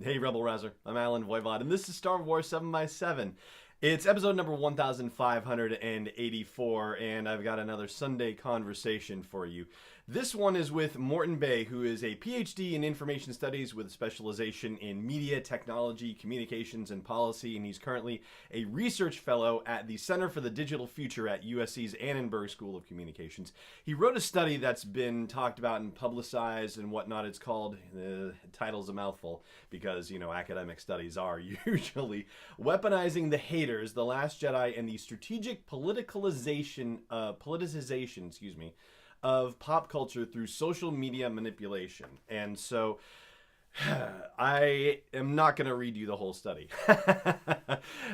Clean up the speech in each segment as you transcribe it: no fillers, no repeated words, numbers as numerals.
Hey, Rebel Rouser. I'm Alan Voivod, and this is Star Wars 7 by 7. It's episode number 1584, and I've got another Sunday conversation for you. This one is with Morten Bay, who is a PhD in information studies with a specialization in media, technology, communications, and policy, and he's currently a research fellow at the Center for the Digital Future at USC's Annenberg School of Communications. He wrote a study that's been talked about and publicized and whatnot. It's called, the title's a mouthful, because, academic studies are usually Weaponizing the Haters, The Last Jedi, and the Strategic Politicization, of pop culture through social media manipulation. And so I am not going to read you the whole study.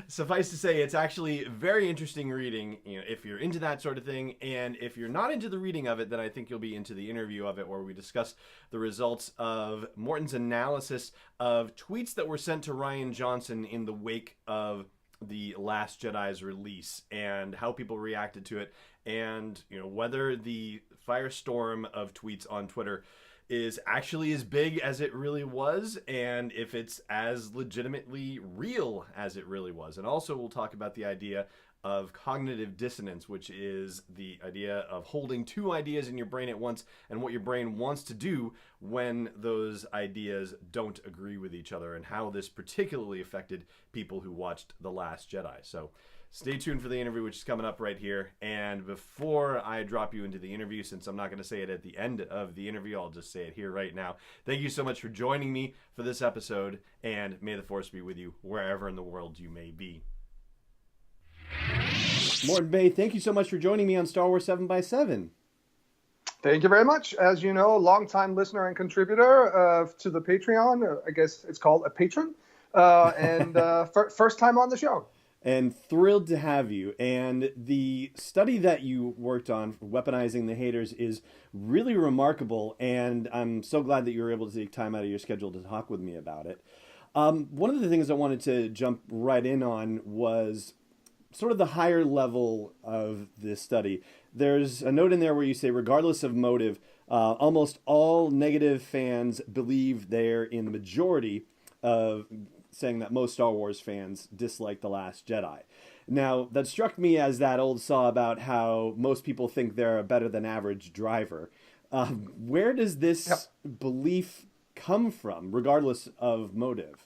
Suffice to say, it's actually very interesting reading, if you're into that sort of thing. And if you're not into the reading of it, then I think you'll be into the interview of it, where we discuss the results of Morten's analysis of tweets that were sent to Rian Johnson in the wake of The Last Jedi's release and how people reacted to it, and whether the firestorm of tweets on Twitter is actually as big as it really was, and if it's as legitimately real as it really was. And also we'll talk about the idea of cognitive dissonance, which is the idea of holding two ideas in your brain at once and what your brain wants to do when those ideas don't agree with each other, and how this particularly affected people who watched The Last Jedi. So stay tuned for the interview, which is coming up right here. And before I drop you into the interview, since I'm not going to say it at the end of the interview, I'll just say it here right now. Thank you so much for joining me for this episode, and may the Force be with you wherever in the world you may be. Morten Bay, thank you so much for joining me on Star Wars 7 by 7. Thank you very much. As you know, longtime listener and contributor to the Patreon. I guess it's called a patron. And first time on the show. And thrilled to have you. And the study that you worked on, Weaponizing the Haters, is really remarkable. And I'm so glad that you were able to take time out of your schedule to talk with me about it. One of the things I wanted to jump right in on was sort of the higher level of this study. There's a note in there where you say, regardless of motive, almost all negative fans believe they're in the majority of saying that most Star Wars fans dislike The Last Jedi. Now, that struck me as that old saw about how most people think they're a better than average driver. Where does this belief come from, regardless of motive?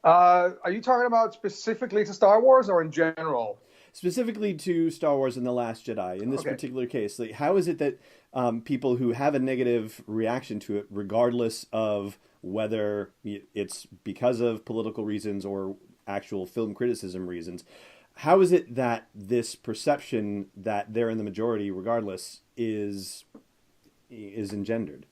Are you talking about specifically to Star Wars or in general? Specifically to Star Wars and The Last Jedi. In this particular case, how is it that people who have a negative reaction to it, regardless of whether it's because of political reasons or actual film criticism reasons, how is it that this perception that they're in the majority regardless is engendered?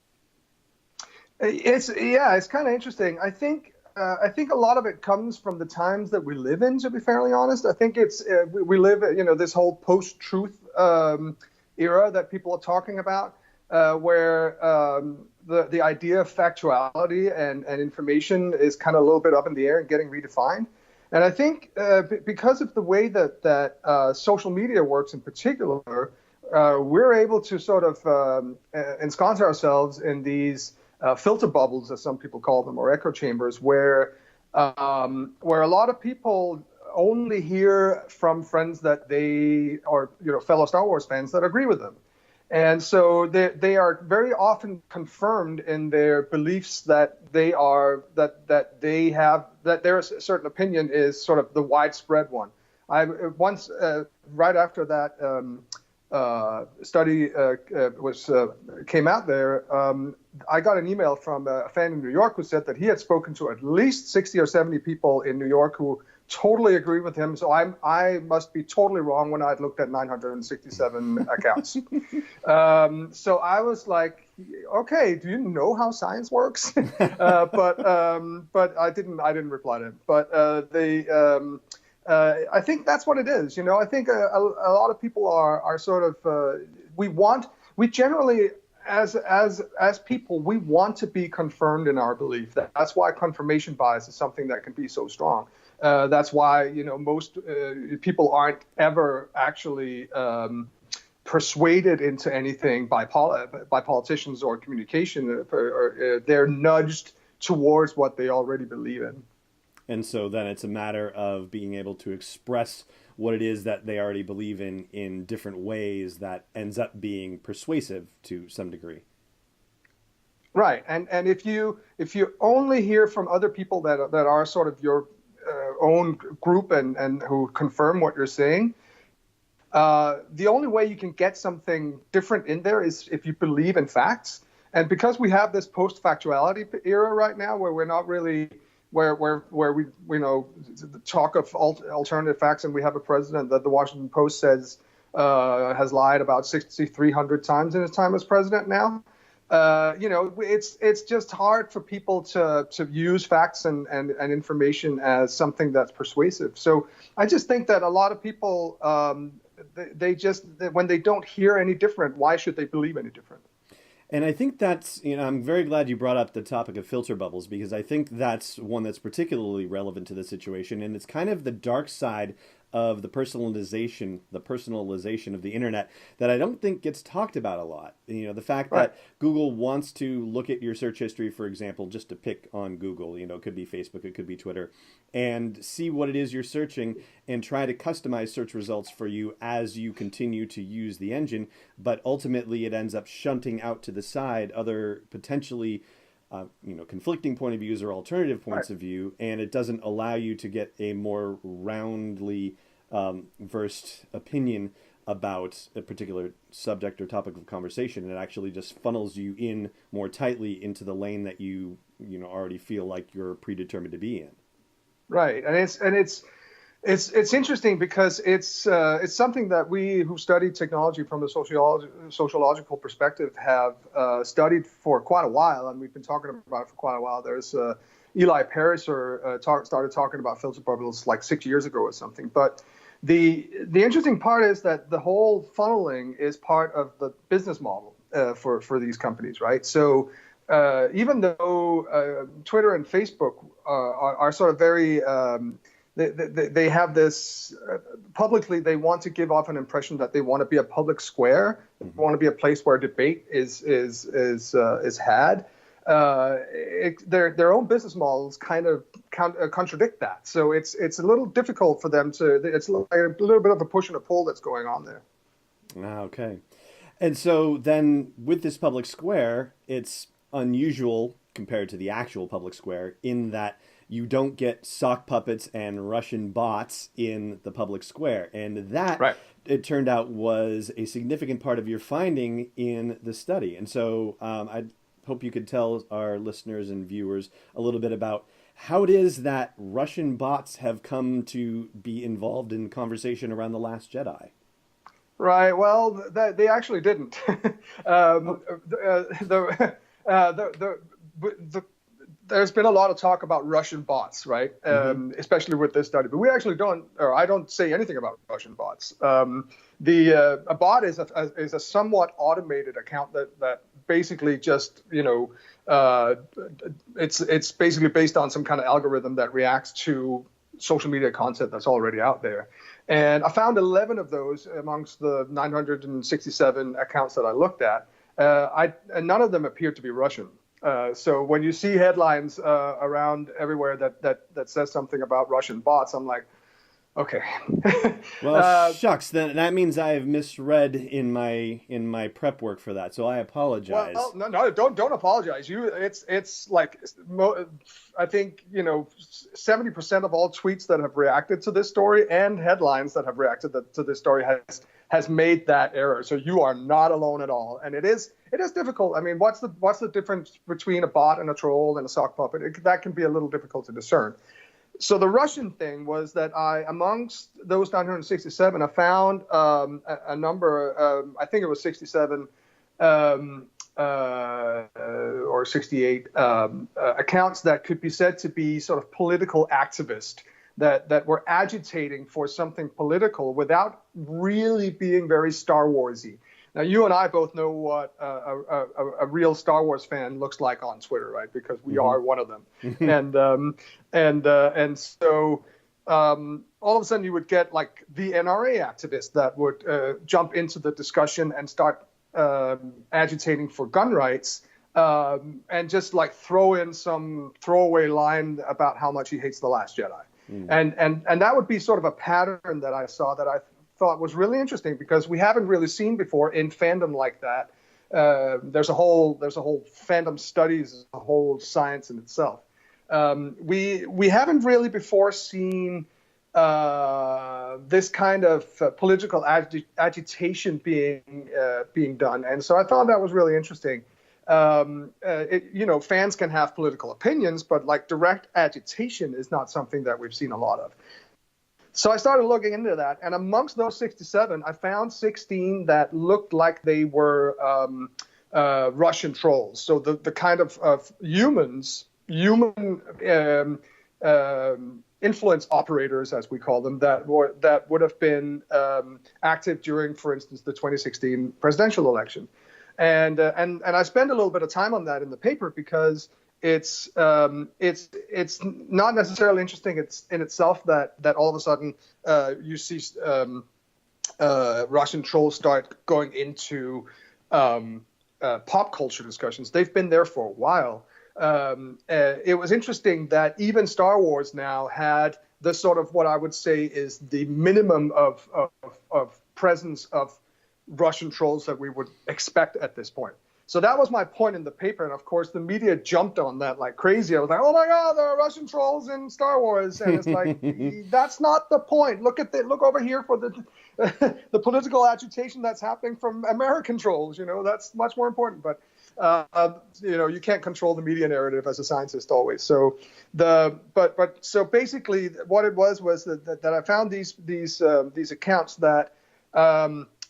It's kind of interesting. I think a lot of it comes from the times that we live in, to be fairly honest. I think it's we live, this whole post-truth era that people are talking about, where the idea of factuality and information is kind of a little bit up in the air and getting redefined. And I think because of the way that social media works in particular, we're able to sort of ensconce ourselves in these filter bubbles, as some people call them, or echo chambers, where a lot of people only hear from friends that they are, fellow Star Wars fans that agree with them. And so they are very often confirmed in their beliefs that their certain opinion is sort of the widespread one. I once, right after that study came out there, I got an email from a fan in New York who said that he had spoken to at least 60 or 70 people in New York who totally agree with him. So I must be totally wrong when I'd looked at 967 accounts. So I was like, okay, do you know how science works? But I didn't reply to him. But I think that's what it is. I think a lot of people are sort of we generally as people, we want to be confirmed in our belief. That's why confirmation bias is something that can be so strong. That's why, most people aren't ever actually persuaded into anything by politicians or communication. They're nudged towards what they already believe in. And so then it's a matter of being able to express what it is that they already believe in different ways that ends up being persuasive to some degree. Right, and if you only hear from other people that are sort of your own group and who confirm what you're saying, the only way you can get something different in there is if you believe in facts. And because we have this post-factuality era right now, where we're not really where we the talk of alternative facts, and we have a president that the Washington Post says has lied about 6,300 times in his time as president now. It's just hard for people to use facts and information as something that's persuasive. So I just think that a lot of people, when they don't hear any different, why should they believe any different? And I think that's, I'm very glad you brought up the topic of filter bubbles, because I think that's one that's particularly relevant to the situation. And it's kind of the dark side of the personalization of the internet that I don't think gets talked about a lot. The fact Right. that Google wants to look at your search history, for example, just to pick on Google, it could be Facebook, it could be Twitter, and see what it is you're searching and try to customize search results for you as you continue to use the engine. But ultimately it ends up shunting out to the side other potentially conflicting point of views or alternative points of view, and it doesn't allow you to get a more roundly versed opinion about a particular subject or topic of conversation. It actually just funnels you in more tightly into the lane that you already feel like you're predetermined to be in. Right, and it's interesting because it's something that we who study technology from a sociological perspective have studied for quite a while, and we've been talking about it for quite a while. There's Eli Pariser started talking about filter bubbles like 6 years ago or something. But the interesting part is that the whole funneling is part of the business model for these companies, right? So even though Twitter and Facebook are sort of very they have this publicly, they want to give off an impression that they want to be a public square, they want to be a place where debate is had. Their own business models kind of contradict that. So it's a little difficult for them to. It's like a little bit of a push and a pull that's going on there. Okay, and so then with this public square, it's unusual compared to the actual public square in that you don't get sock puppets and Russian bots in the public square. And that, right, it turned out, was a significant part of your finding in the study. And so I hope you could tell our listeners and viewers a little bit about how it is that Russian bots have come to be involved in conversation around The Last Jedi. Right. Well, they actually didn't. There's been a lot of talk about Russian bots, right? Especially with this study, but we actually don't, or I don't say anything about Russian bots. A bot is a somewhat automated account that basically just, it's basically based on some kind of algorithm that reacts to social media content that's already out there. And I found 11 of those amongst the 967 accounts that I looked at. And none of them appeared to be Russian. So when you see headlines around everywhere that says something about Russian bots, I'm like, okay. Well, shucks. Then that means I have misread in my prep work for that. So I apologize. Well, no, don't apologize. It's like, I think 70% of all tweets that have reacted to this story and headlines that have reacted to this story has made that error. So you are not alone at all, and it is difficult. I mean, what's the difference between a bot and a troll and a sock puppet? That can be a little difficult to discern. So the Russian thing was that amongst those 967, I found a number. I think it was 67 or 68 accounts that could be said to be sort of political activists that were agitating for something political without really being very Star Warsy. Now, you and I both know what a real Star Wars fan looks like on Twitter, right? Because we are one of them. And so all of a sudden you would get like the NRA activists that would jump into the discussion and start agitating for gun rights and just like throw in some throwaway line about how much he hates The Last Jedi. And that would be sort of a pattern that I saw that I thought was really interesting, because we haven't really seen before in fandom like that. There's a whole fandom studies, a whole science in itself. We haven't really before seen this kind of political agitation being done, and so I thought that was really interesting. Fans can have political opinions, but like direct agitation is not something that we've seen a lot of. So I started looking into that, and amongst those 67, I found 16 that looked like they were Russian trolls. So the kind of human influence operators, as we call them, that would have been active during, for instance, the 2016 presidential election. And I spend a little bit of time on that in the paper, because it's not necessarily interesting in itself that all of a sudden you see Russian trolls start going into pop culture discussions. They've been there for a while. It was interesting that even Star Wars now had the sort of what I would say is the minimum of presence of Russian trolls that we would expect at this point. So that was my point in the paper, and of course the media jumped on that like crazy. I was like, "Oh my God, there are Russian trolls in Star Wars," and it's like, that's not the point. Look over here for the political agitation that's happening from American trolls. That's much more important. But you can't control the media narrative as a scientist always. So so basically, what it was that I found these accounts that.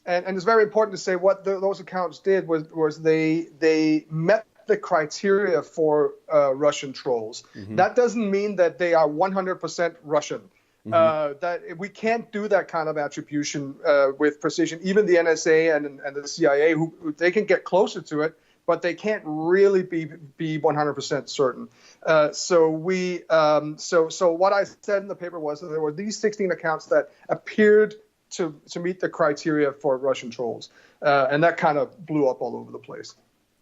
And it's very important to say what those accounts did was they met the criteria for Russian trolls. Mm-hmm. That doesn't mean that they are 100% Russian. Mm-hmm. That we can't do that kind of attribution with precision. Even the NSA and the CIA, who they can get closer to it, but they can't really be 100% certain. So what I said in the paper was that there were these 16 accounts that appeared to meet the criteria for Russian trolls. And that kind of blew up all over the place.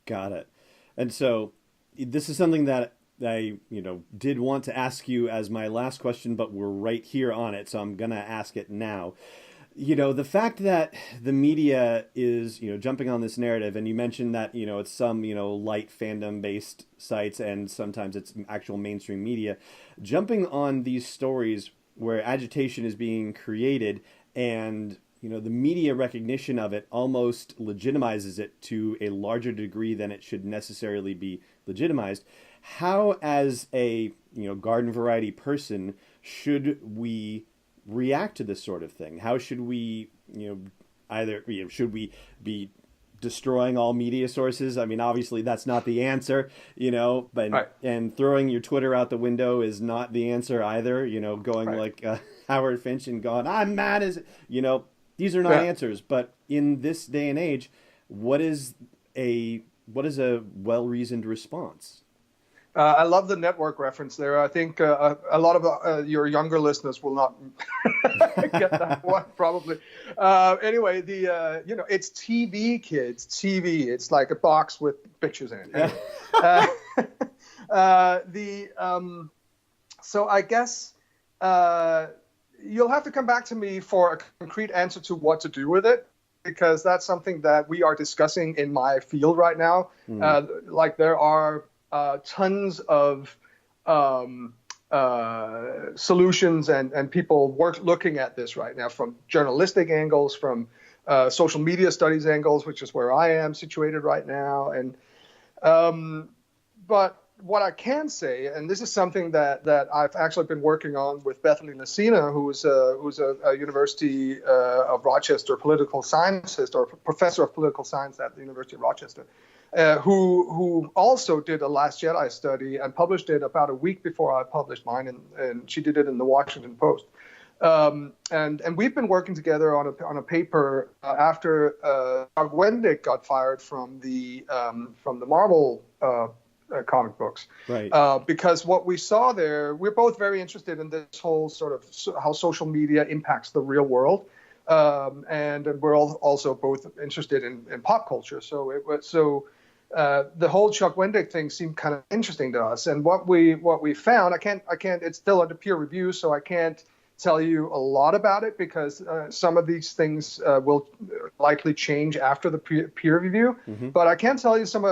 Got it. And so this is something that I, did want to ask you as my last question, but we're right here on it. So I'm going to ask it now. The fact that the media is, jumping on this narrative, and you mentioned that, it's some, light fandom based sites, and sometimes it's actual mainstream media jumping on these stories where agitation is being created. And, the media recognition of it almost legitimizes it to a larger degree than it should necessarily be legitimized. How, as a, garden variety person, should we react to this sort of thing? How should we, should we be destroying all media sources? I mean, obviously that's not the answer, but right. And throwing your Twitter out the window is not the answer either, going right. Like Howard Finch and going, I'm mad as, these are not answers. But in this day and age, what is a well-reasoned response? I love the network reference there. I think a lot of your younger listeners will not get that one, probably. Anyway, it's TV, kids. TV. It's like a box with pictures in it. Anyway. So I guess you'll have to come back to me for a concrete answer to what to do with it, because that's something that we are discussing in my field right now. Like there are tons of solutions and people looking at this right now from journalistic angles, from social media studies angles, which is where I am situated right now. And but what I can say, and this is something that I've actually been working on with Bethany Lacina, who's a University of Rochester political scientist or professor of political science at the University of Rochester. Who also did a Last Jedi study and published it about a week before I published mine, and she did it in the Washington Post. And we've been working together on a paper after Wendick got fired from the Marvel comic books, right? Because what we saw there, we're both very interested in this whole sort of how social media impacts the real world. And we're also both interested in pop culture. So the whole Chuck Wendig thing seemed kind of interesting to us. And what we found, I can't. It's still under peer review, so I can't tell you a lot about it because some of these things will likely change after the peer review. Mm-hmm. But I can tell you some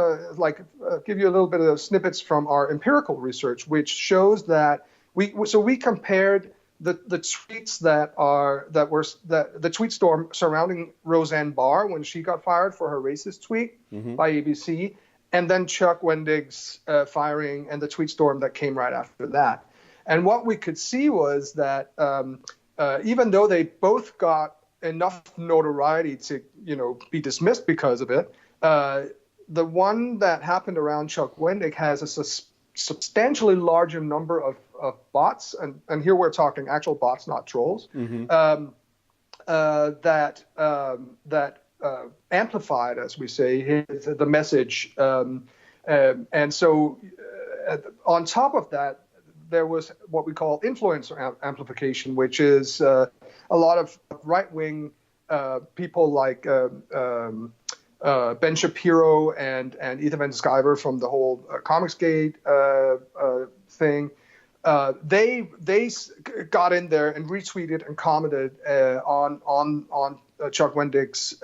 give you a little bit of snippets from our empirical research, which shows that we compared the tweets the tweet storm surrounding Roseanne Barr when she got fired for her racist tweet mm-hmm. by ABC, and then Chuck Wendig's firing and the tweet storm that came right after that. And what we could see was that even though they both got enough notoriety to, be dismissed because of it, the one that happened around Chuck Wendig has a substantially larger number of bots, and here we're talking actual bots, not trolls, mm-hmm. that amplified, as we say, the message. And so on top of that, there was what we call influencer amplification, which is a lot of right-wing people like Ben Shapiro and Ethan Van Sciver from the whole Comicsgate thing. They got in there and retweeted and commented on Chuck Wendig's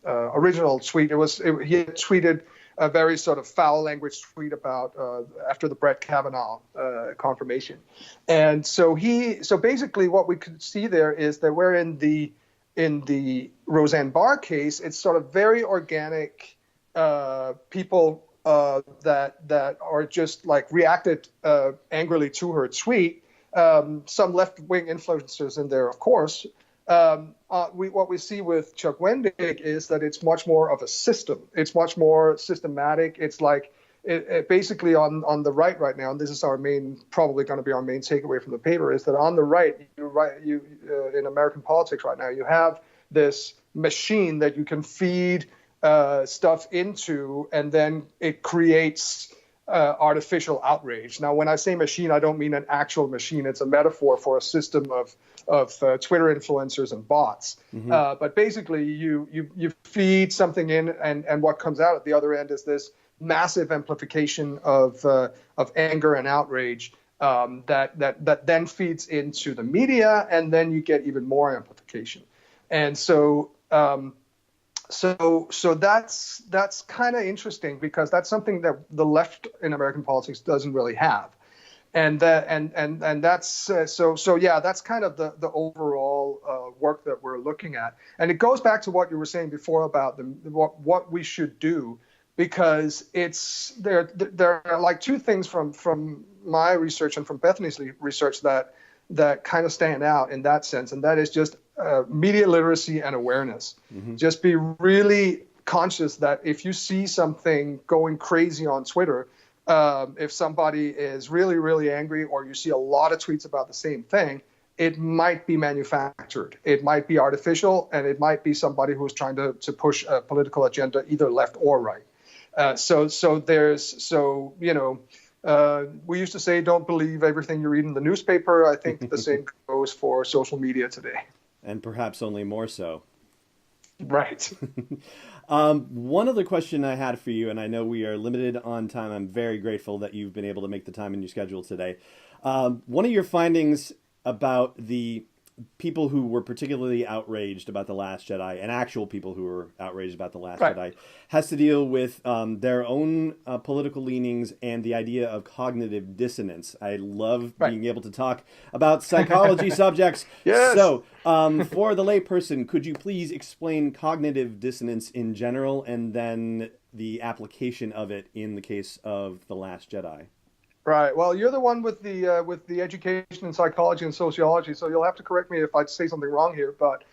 original tweet. He had tweeted a very sort of foul language tweet about after the Brett Kavanaugh confirmation, and so basically what we could see there is that we're in the Roseanne Barr case, it's sort of very organic people that are just like reacted angrily to her tweet. Some left-wing influencers in there, of course. What we see with Chuck Wendig is that it's much more of a system. It's much more systematic. It's like basically on the right now, and this is probably going to be our main takeaway from the paper, is that on the right, in American politics right now, you have this machine that you can feed stuff into, and then it creates artificial outrage. Now, when I say machine, I don't mean an actual machine. It's a metaphor for a system of Twitter influencers and bots. Mm-hmm. But basically, you feed something in, and what comes out at the other end is this massive amplification of anger and outrage that then feeds into the media, and then you get even more amplification. And so that's kind of interesting because that's something that the left in American politics doesn't really have. And that's that's kind of the overall work that we're looking at. And it goes back to what you were saying before about what we should do, because there are like two things from my research and from Bethany's research that kind of stand out in that sense, and that is just media literacy and awareness. Mm-hmm. Just be really conscious that if you see something going crazy on Twitter, if somebody is really, really angry, or you see a lot of tweets about the same thing, it might be manufactured. It might be artificial, and it might be somebody who's trying to push a political agenda, either left or right. We used to say, don't believe everything you read in the newspaper. I think the same goes for social media today. And perhaps only more so. Right. One other question I had for you, and I know we are limited on time. I'm very grateful that you've been able to make the time in your schedule today. One of your findings about the people who were particularly outraged about The Last Jedi, and actual people who were outraged about The Last Jedi, has to deal with their own political leanings and the idea of cognitive dissonance. I love being able to talk about psychology subjects. Yes. So, for the layperson, could you please explain cognitive dissonance in general, and then the application of it in the case of The Last Jedi? Right. Well, you're the one with the education in psychology and sociology, so you'll have to correct me if I say something wrong here. But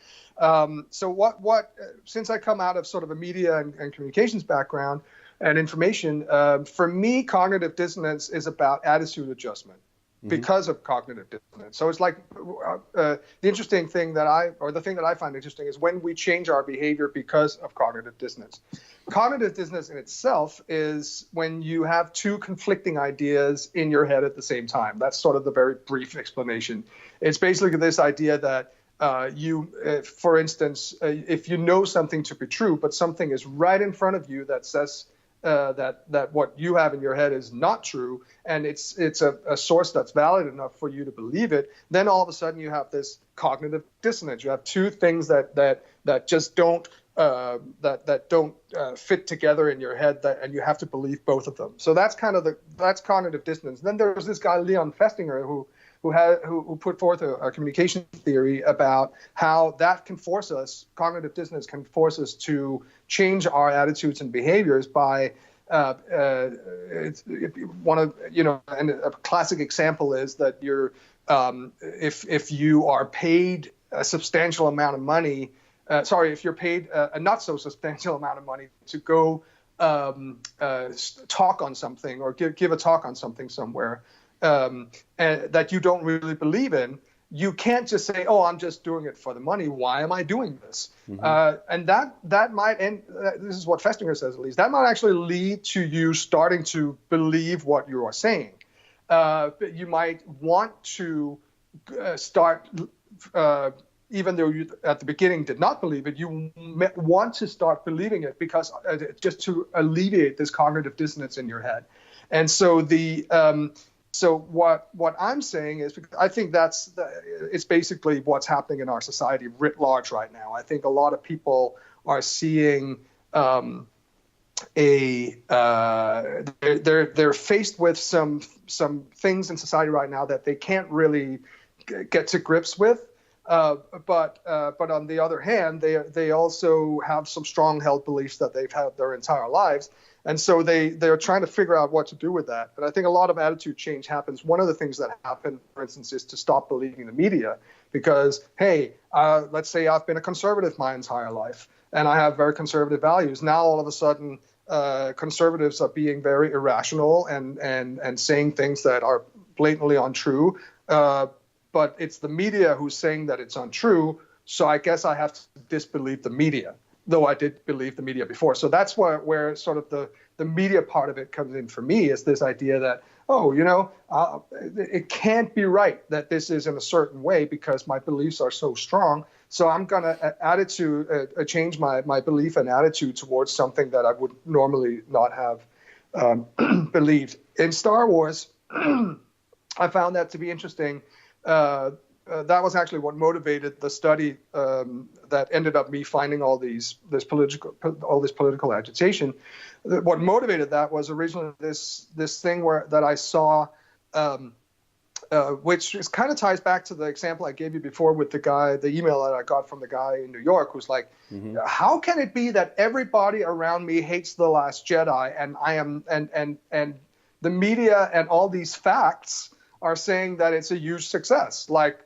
since I come out of sort of a media and communications background and information, for me, cognitive dissonance is about attitude adjustment because of cognitive dissonance. So it's like the thing that I find interesting is when we change our behavior because of cognitive dissonance. Cognitive dissonance in itself is when you have two conflicting ideas in your head at the same time. That's sort of the very brief explanation. It's basically this idea that for instance, if you know something to be true, but something is right in front of you that says that what you have in your head is not true, and it's a source that's valid enough for you to believe it, then all of a sudden you have this cognitive dissonance. You have two things that just don't that don't fit together in your head, and you have to believe both of them. So that's that's cognitive dissonance. Then there's this guy Leon Festinger who put forth a communication theory about how that can force us, cognitive dissonance can force us to change our attitudes and behaviors by and a classic example is that if you are paid a substantial amount of money, if you're paid a not so substantial amount of money to go talk on something or give a talk on something somewhere, and that you don't really believe in, you can't just say, "Oh, I'm just doing it for the money. Why am I doing this?" Mm-hmm. And that might end. This is what Festinger says, at least. That might actually lead to you starting to believe what you are saying. You might want to start, even though you at the beginning did not believe it. You want to start believing it because just to alleviate this cognitive dissonance in your head. And so So what I'm saying is, because I think it's basically what's happening in our society writ large right now. I think a lot of people are seeing they're faced with some things in society right now that they can't really get to grips with. But on the other hand, they also have some strong held beliefs that they've had their entire lives. And so they're trying to figure out what to do with that. But I think a lot of attitude change happens. One of the things that happen, for instance, is to stop believing the media. Because, hey, let's say I've been a conservative my entire life, and I have very conservative values. Now, all of a sudden, conservatives are being very irrational and saying things that are blatantly untrue. But it's the media who's saying that it's untrue. So I guess I have to disbelieve the media, though I did believe the media before. So that's where sort of the media part of it comes in for me, is this idea that, it can't be right that this is in a certain way because my beliefs are so strong. So I'm going to change my belief and attitude towards something that I would normally not have believed. In Star Wars, I found that to be interesting. That was actually what motivated the study that ended up me finding all this political agitation. What motivated that was originally this thing that I saw, which is kind of ties back to the example I gave you before with the email that I got from the guy in New York who's like, mm-hmm. How can it be that everybody around me hates The Last Jedi, and I am and the media and all these facts are saying that it's a huge success, like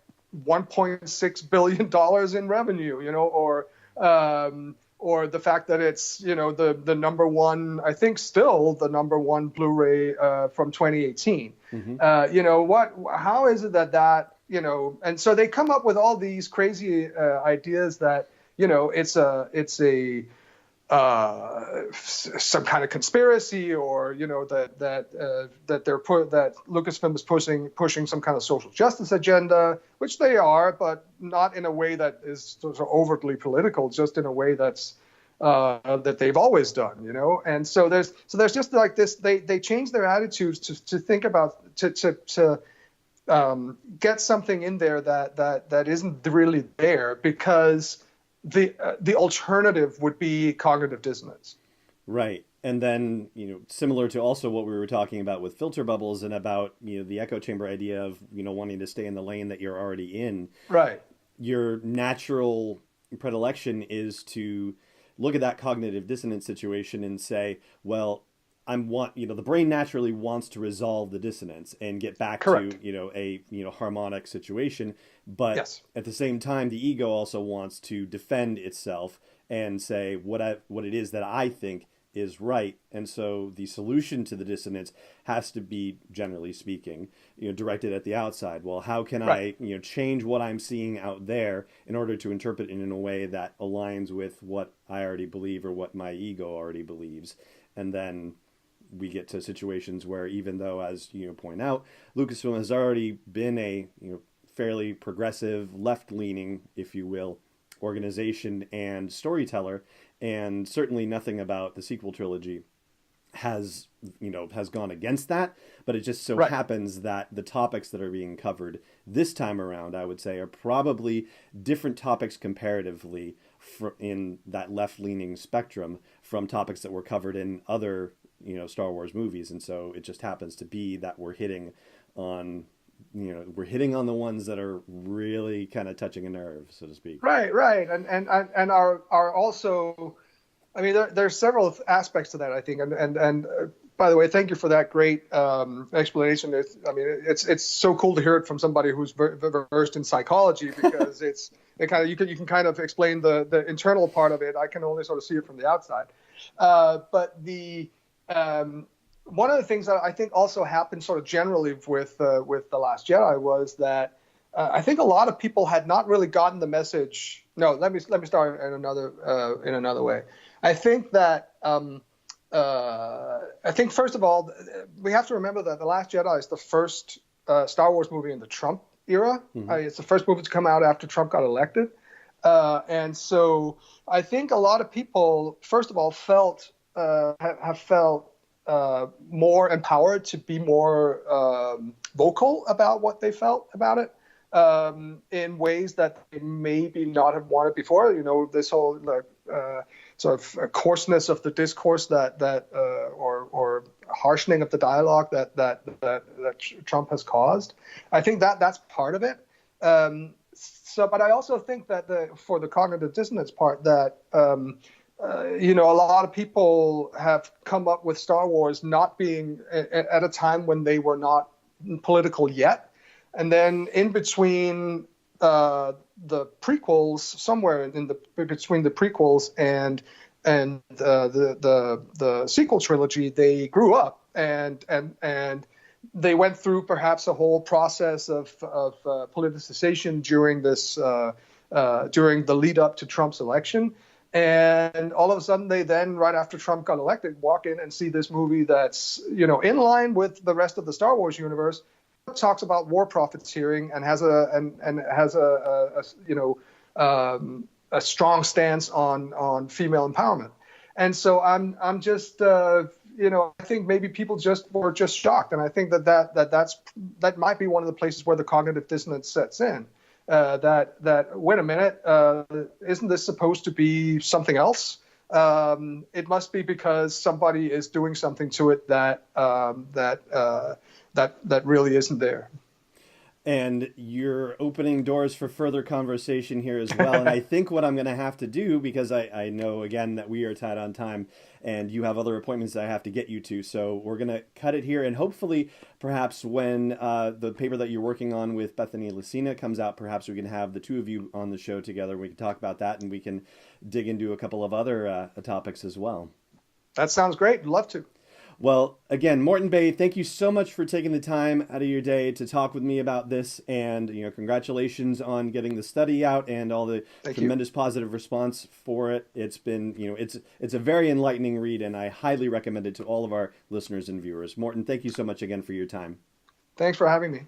$1.6 billion in revenue, or the fact that it's, the number one, I think still the number one Blu-ray from 2018. Mm-hmm. How is it that, and so they come up with all these crazy ideas that, it's a some kind of conspiracy, or that Lucasfilm is pushing some kind of social justice agenda, which they are, but not in a way that is sort of overtly political, just in a way that's that they've always done, And so there's just like this. They change their attitudes to think about to get something in there that isn't really there, because the alternative would be cognitive dissonance. Right. And then, similar to also what we were talking about with filter bubbles and about, the echo chamber idea of, wanting to stay in the lane that you're already in. Right. Your natural predilection is to look at that cognitive dissonance situation and say, well, the brain naturally wants to resolve the dissonance and get back Correct. to, a harmonic situation. But yes. At the same time, the ego also wants to defend itself and say what it is that I think is right. And so the solution to the dissonance has to be, generally speaking, directed at the outside. Well, how can I, change what I'm seeing out there in order to interpret it in a way that aligns with what I already believe or what my ego already believes? And then we get to situations where, even though, as you point out, Lucasfilm has already been a fairly progressive, left-leaning, if you will, organization and storyteller, and certainly nothing about the sequel trilogy has gone against that, but it just so happens that the topics that are being covered this time around, I would say, are probably different topics comparatively in that left-leaning spectrum from topics that were covered in other Star Wars movies. And so it just happens to be that we're hitting on the ones that are really kind of touching a nerve, so to speak. Right, and are also, I mean, there's several aspects to that, I think, and by the way, thank you for that great explanation. It's so cool to hear it from somebody who's versed in psychology, because you can kind of explain the internal part of it. I can only sort of see it from the outside. But one of the things that I think also happened sort of generally with The Last Jedi was that I think a lot of people had not really gotten the message. No, let me start in another way. I think that first of all, we have to remember that The Last Jedi is the first Star Wars movie in the Trump era. Mm-hmm. It's the first movie to come out after Trump got elected, and so I think a lot of people, first of all, have felt more empowered to be more vocal about what they felt about it, in ways that they maybe not have wanted before. This whole sort of coarseness of the discourse or harshening of the dialogue that Trump has caused. I think that's part of it. But I also think that for the cognitive dissonance part, that a lot of people have come up with Star Wars not being at a time when they were not political yet, and then in between the prequels, somewhere between the prequels and the sequel trilogy, they grew up and they went through perhaps a whole process of politicization during the lead up to Trump's election. And all of a sudden, they then, right after Trump got elected, walk in and see this movie that's, in line with the rest of the Star Wars universe, talks about war profiteering and has a strong stance on female empowerment. And so I'm just I think maybe people were just shocked, and I think that might be one of the places where the cognitive dissonance sets in. That wait a minute, isn't this supposed to be something else? It must be because somebody is doing something to it that really isn't there. And you're opening doors for further conversation here as well. And I think what I'm going to have to do, because I know, again, that we are tight on time and you have other appointments that I have to get you to. So we're going to cut it here. And hopefully, perhaps when the paper that you're working on with Bethany Lucina comes out, perhaps we can have the two of you on the show together. We can talk about that and we can dig into a couple of other topics as well. That sounds great. Love to. Well, again, Morten Bay, thank you so much for taking the time out of your day to talk with me about this, and congratulations on getting the study out and all the tremendous positive response for it. It's been, it's a very enlightening read, and I highly recommend it to all of our listeners and viewers. Morten, thank you so much again for your time. Thanks for having me.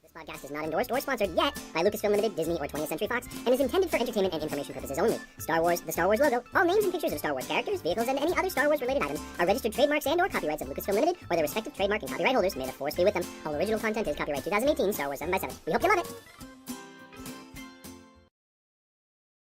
This podcast is not endorsed or sponsored yet by Lucasfilm Limited, Disney, or 20th Century Fox, and is intended for entertainment and information purposes only. Star Wars, the Star Wars logo, all names and pictures of Star Wars characters, vehicles, and any other Star Wars-related items are registered trademarks and/or copyrights of Lucasfilm Limited or their respective trademark and copyright holders. May the force be with them. All original content is copyright 2018, Star Wars 7x7. We hope you love it.